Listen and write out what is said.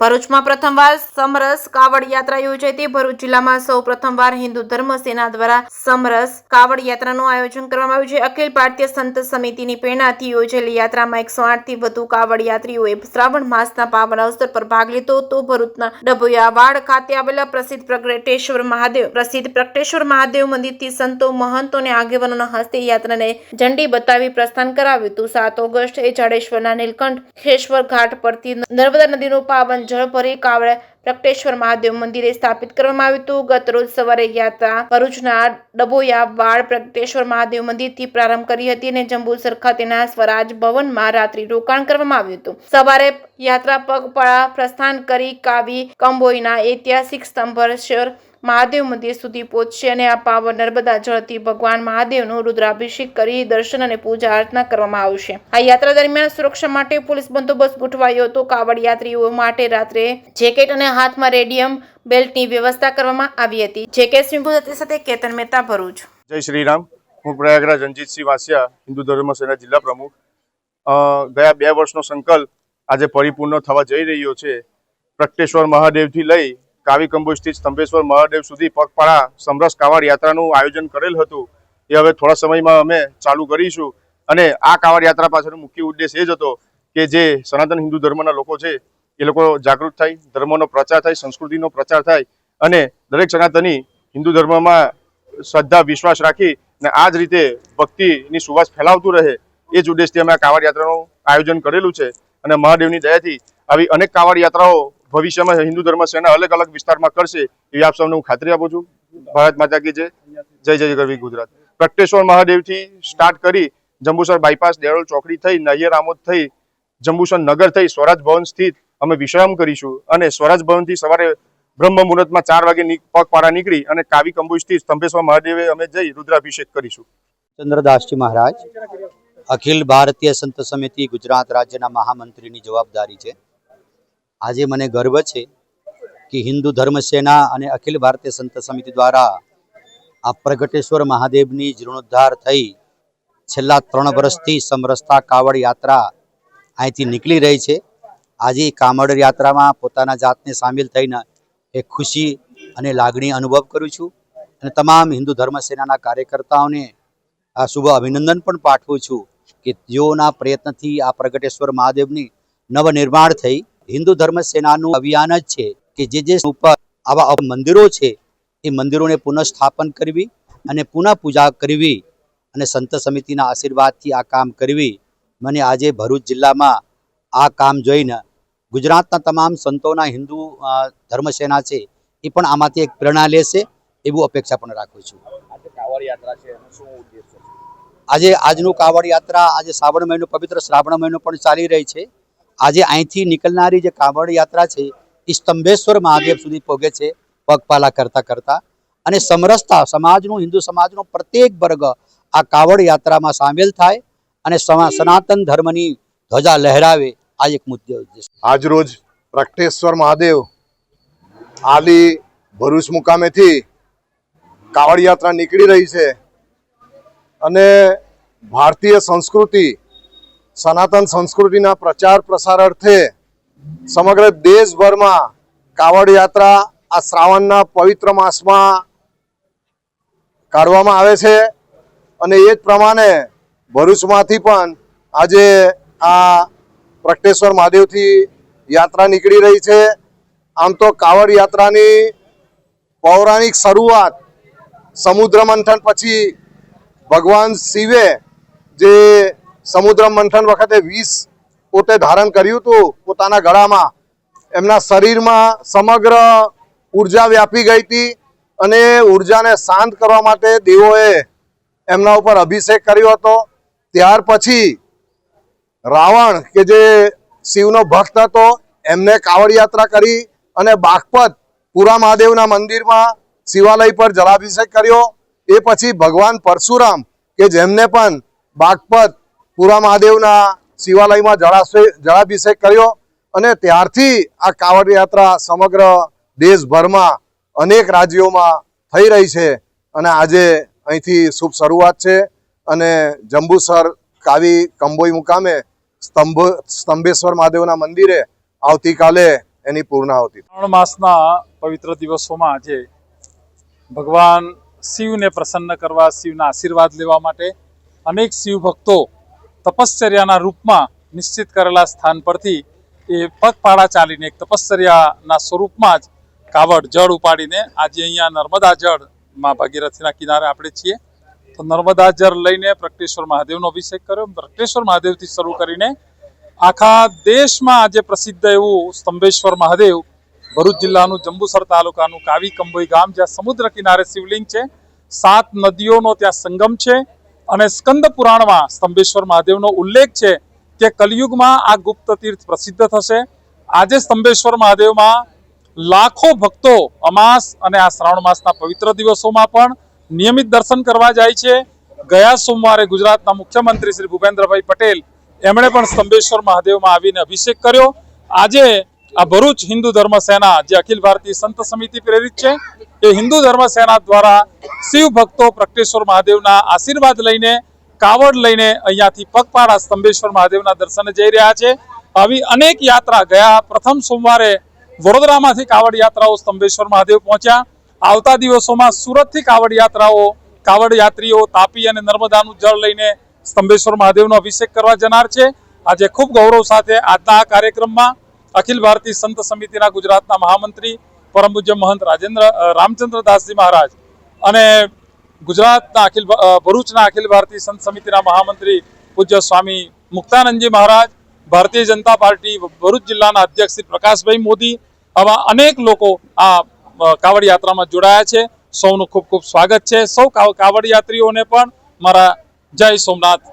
ભરૂચમાં પ્રથમવાર સમરસ કાવડ યાત્રા યોજાઈ હતી। ભરૂચ જિલ્લામાં સૌ પ્રથમવાર હિન્દુ ધર્મ સેના દ્વારા સમરસ કાવડ યાત્રાનું આયોજન કરવામાં આવ્યું છે। અખિલ ભારતીય સંત સમિતિની પ્રેરણાથી યોજાયેલી યાત્રામાં 108 થી વધુ કાવડ યાત્રીઓએ શ્રાવણ માસના પાવન અવસર પર ભાગ લીધો હતો। ભરૂચના ડભોયાવાડ ખાતે આવેલા પ્રસિદ્ધ પ્રગટેશ્વર મહાદેવ મંદિરથી સંતો, મહંતો અને આગેવાનોના હસ્તે યાત્રાને ઝંડી બતાવી પ્રસ્થાન કરાવ્યું હતું। 7 ઓગસ્ટે જાડેશ્વરના નીલકંઠેશ્વર ઘાટ પરથી નર્મદા નદીનું પાવન જળ ભરી કાવડ પ્રગટેશ્વર મહાદેવ મંદિરે સ્થાપિત કરવામાં આવ્યું હતું। ગત રોજ સવારે યાત્રા ભરૂચના ડભોયાવાડ પ્રગટેશ્વર મહાદેવ મંદિરથી પ્રારંભ કરી હતી અને જંબુસર ખાતેના સ્વરાજ ભવનમાં રાત્રિ રોકાણ કરવામાં આવ્યું હતું। સવારે યાત્રા પગપાળા પ્રસ્થાન કરી કાવી કંબોઈના ઐતિહાસિક સ્તંભેશ્વર મહાદેવ મંદિર સુધી પહોંચશે અને આ પાવન નર્મદા જળથી ભગવાન મહાદેવનો રુદ્રાભિષેક કરી દર્શન અને પૂજા અર્ચના કરવામાં આવશે। આ યાત્રા દરમિયાન સુરક્ષા માટે પોલીસ બંદોબસ્ત ગોઠવાયો હતો। કાવડ યાત્રીઓ માટે રાત્રે જેકેટ અને હાથમાં રેડિયમ બેલ્ટની વ્યવસ્થા કરવામાં આવી હતી। જેકે સિંહ સાથે કેતન મહેતા, ભરૂચ। જય શ્રી રામ। હું પ્રયાગરાજ રણજીતસિંહ વાસિયા, હિન્દુ ધર્મ સેના જિલ્લા પ્રમુખ। ગયા 2 વર્ષનો સંકલ્પ આજે પરિપૂર્ણ થવા જઈ રહ્યો છે। પ્રગટેશ્વર મહાદેવથી લઈ કાવી કંબોઈ સ્થિત સ્તંભેશ્વર મહાદેવ સુધી પગપાળા સમરસ કાવડ યાત્રાનું આયોજન કરેલ હતું। એ હવે થોડા સમયમાં અમે ચાલુ કરીશું અને આ કાવડ યાત્રા પાછળનો મુખ્ય ઉદ્દેશ એ જ હતો કે જે સનાતન હિન્દુ ધર્મના લોકો છે એ લોકો જાગૃત થાય, ધર્મનો પ્રચાર થાય, સંસ્કૃતિનો પ્રચાર થાય અને દરેક સનાતની હિન્દુ ધર્મમાં શ્રદ્ધા વિશ્વાસ રાખી અને આ જ રીતે ભક્તિની સુવાસ ફેલાવતું રહે એ જ ઉદ્દેશથી અમે આ કાવડ યાત્રાનું આયોજન કરેલું છે। અને મહાદેવની દયાથી આવી અનેક કાવડ યાત્રાઓ ભવિષ્યમાં હિન્દુ ધર્મ સેના અલગ અલગ વિસ્તારમાં કરશે એવી આપ સૌને હું ખાતરી આપું છું। ભારત માતા કી જય, જય જય ગરવી ગુજરાત। પ્રગટેશ્વર મહાદેવથી સ્ટાર્ટ કરી જંબુસર બાયપાસ દેરોલ ચોકડી થઈ નૈયર આમોદ થઈ જંબુસર નગર થઈ સ્વરાજ ભવન સ્થિત અમે વિશ્રામ કરીશું અને સ્વરાજ ભવનથી સવારે બ્રહ્મ મુહૂર્તમાં 4 વાગે પગપાળા નીકળી અને કાવી કંબોઈ સ્થિત સ્તંભેશ્વર મહાદેવે અમે જઈ રુદ્રાભિષેક કરીશું। ચંદ્રદાસજી મહારાજ, અખિલ ભારતીય સંત સમિતિ ગુજરાત રાજ્યના મહામંત્રીની જવાબદારી છે। આજે મને ગર્વ છે કે હિન્દુ ધર્મ સેના અને અખિલ ભારતીય સંત સમિતિ દ્વારા આ પ્રગટેશ્વર મહાદેવની જીર્ણોદ્ધાર થઈ છેલ્લા 3 વર્ષથી સમરસતા કાવડ યાત્રા અહીંથી નીકળી રહી છે। આજે કાવડ યાત્રામાં પોતાના જાતને સામેલ થઈને એક ખુશી અને લાગણી અનુભવ કરું છું અને તમામ હિન્દુ ધર્મ સેનાના કાર્યકર્તાઓને આ શુભ અભિનંદન પણ પાઠવું છું કે જેઓના પ્રયત્નથી આ પ્રગટેશ્વર મહાદેવની નવનિર્માણ થઈ। હિન્દુ ધર્મ સેનાનું અભિયાન જ છે કે જે ઉપર આવા મંદિરો છે એ મંદિરોને પુનઃસ્થાપન કરવી અને પુનઃ પૂજા કરવી અને સંત સમિતિના આશીર્વાદથી આ કામ કરવી। મને આજે ભરૂચ જિલ્લામાં આ કામ જોઈને ગુજરાતના તમામ સંતોના હિન્દુ ધર્મ સેના છે એ પણ આમાંથી એક પ્રેરણા લેશે એવું અપેક્ષા પણ રાખું છું। આજનું કાવડ યાત્રા આજે શ્રાવણ મહિનો, પવિત્ર શ્રાવણ મહિનો પણ ચાલી રહી છે। આજે અહીંથી નીકળનારી જે કાવડ યાત્રા છે એ સ્તંભેશ્વર મહાદેવ સુધી પહોંચે છે પગપાળા કરતા કરતા અને સમરસતા સમાજનું, હિન્દુ સમાજનો પ્રત્યેક વર્ગ આ કાવડ યાત્રામાં સામેલ થાય અને સનાતન ધર્મની ધ્વજા લહેરાવે આ એક મુખ્ય ઉદ્દેશ। આજ રોજ પ્રગટેશ્વર મહાદેવ આલી ભરૂચ મુકામેથી કાવડ યાત્રા નીકળી રહી છે અને ભારતીય સંસ્કૃતિ, સનાતન સંસ્કૃતિના પ્રચાર પ્રસાર અર્થે સમગ્ર દેશભરમાં કાવડ યાત્રા આ શ્રાવણના પવિત્ર માસમાં કાઢવામાં આવે છે અને એ જ પ્રમાણે ભરૂચમાંથી પણ આજે આ પ્રગટેશ્વર મહાદેવથી યાત્રા નીકળી રહી છે। આમ તો કાવડ યાત્રાની પૌરાણિક શરૂઆત સમુદ્ર મંથન પછી ભગવાન શિવે જે સમુદ્ર મંથન વખતે વિષ પોતે ધારણ કર્યું હતું પોતાના ગળામાં, એમના શરીરમાં સમગ્ર ઉર્જા વ્યાપી ગઈ હતી અને ઉર્જાને શાંત કરવા માટે દેવોએ એમના ઉપર અભિષેક કર્યો હતો। ત્યાર પછી રાવણ કે જે શિવનો ભક્ત હતો એમને કાવડ યાત્રા કરી અને બાગપત પુરા મહાદેવના મંદિરમાં શિવાલય પર જલાભિષેક કર્યો। એ પછી ભગવાન પરશુરામ કે જેમને પણ બાગપત પુરા મહાદેવના શિવાલયમાં જળાભિષેક કર્યો અને ત્યારથી આ કાવડ યાત્રા સમગ્ર દેશભરમાં અનેક રાજ્યોમાં થઈ રહી છે અને આજે અહીંથી શુભ શરૂઆત છે અને જંબુસર કાવી કંબોઈ મુકામે સ્તંભેશ્વર મહાદેવના મંદિરે આવતીકાલે એની પૂર્ણાહુતિ. શ્રાવણ માસના પવિત્ર દિવસોમાં આજે ભગવાન શિવને પ્રસન્ન કરવા, શિવના આશીર્વાદ લેવા માટે અનેક શિવ ભક્તો તપશ્ચર્યાના રૂપમાં નિશ્ચિત કરેલા સ્થાન પરથી એ પગપાળા ચાલીને એક તપશ્ચર્યાના સ્વરૂપમાં જ કાવડ જળ ઉપાડીને આજે અહીંયા નર્મદા જળ માં ભાગીરથીના કિનારે આપણે છીએ. તો નર્મદા જળ લઈને પ્રગટેશ્વર મહાદેવનો અભિષેક કર્યો. પ્રગટેશ્વર મહાદેવથી શરૂ કરીને આખા દેશમાં આજે પ્રસિદ્ધ એવું સ્તંભેશ્વર મહાદેવ, ભરૂચ જિલ્લાનું જંબુસર તાલુકાનું કાવી કંભોઈ ગામ, જ્યાં સમુદ્ર કિનારે શિવલિંગ છે, 7 નદીઓનો ત્યાં સંગમ છે અને સ્કંદ પુરાણમાં સ્તંભેશ્વર મહાદેવનો ઉલ્લેખ છે કે કલયુગમાં આ ગુપ્ત તીર્થ પ્રસિદ્ધ થશે. આજે સ્તંભેશ્વર મહાદેવમાં લાખો ભક્તો અમાસ અને આ શ્રાવણ માસના પવિત્ર દિવસોમાં પણ નિયમિત દર્શન કરવા જાય છે. ગયા સોમવારે ગુજરાતના મુખ્યમંત્રી શ્રી ભૂપેન્દ્રભાઈ પટેલ એમણે પણ સ્તંભેશ્વર મહાદેવમાં આવીને અભિષેક કર્યો. આજે આ ભરૂચ હિન્દુ ધર્મ સેના, જે અખિલ ભારતીય સંત સમિતિ પ્રેરિત છે, એ હિન્દુ ધર્મ સેના દ્વારા શિવ ભક્તો પ્રગટેશ્વર મહાદેવના આશીર્વાદ લઈને, કાવડ લઈને અહીંયાથી પગપાળા સ્તંભેશ્વર મહાદેવના દર્શને જઈ રહ્યા છે. આવી અનેક યાત્રા ગયા પ્રથમ સોમવારે વડોદરામાંથી કાવડ યાત્રાઓ સ્તંભેશ્વર મહાદેવ પહોંચ્યા. આવતા દિવસોમાં સુરતથી કાવડ યાત્રીઓ તાપી અને નર્મદાનું જળ લઈને સ્તંભેશ્વર મહાદેવનો અભિષેક કરવા જનાર છે. આજે ખૂબ ગૌરવ સાથે આજના આ કાર્યક્રમમાં અખિલ ભારતીય સંત સમિતિના ગુજરાતના મહામંત્રી પરમ પૂજ્ય મહંત રામચંદ્રદાસજી મહારાજ અને ગુજરાતના ભરૂચના અખિલ ભારતીય સંત સમિતિના મહામંત્રી પૂજ્ય સ્વામી મુક્તાનંદજી મહારાજ, ભારતીય જનતા પાર્ટી ભરૂચ જિલ્લાના અધ્યક્ષ શ્રી પ્રકાશભાઈ મોદી, આવા અનેક લોકો આ કાવડ યાત્રામાં જોડાયા છે. સૌનું ખૂબ ખૂબ સ્વાગત છે. સૌ કાવડ યાત્રીઓને પણ મારા જય સોમનાથ.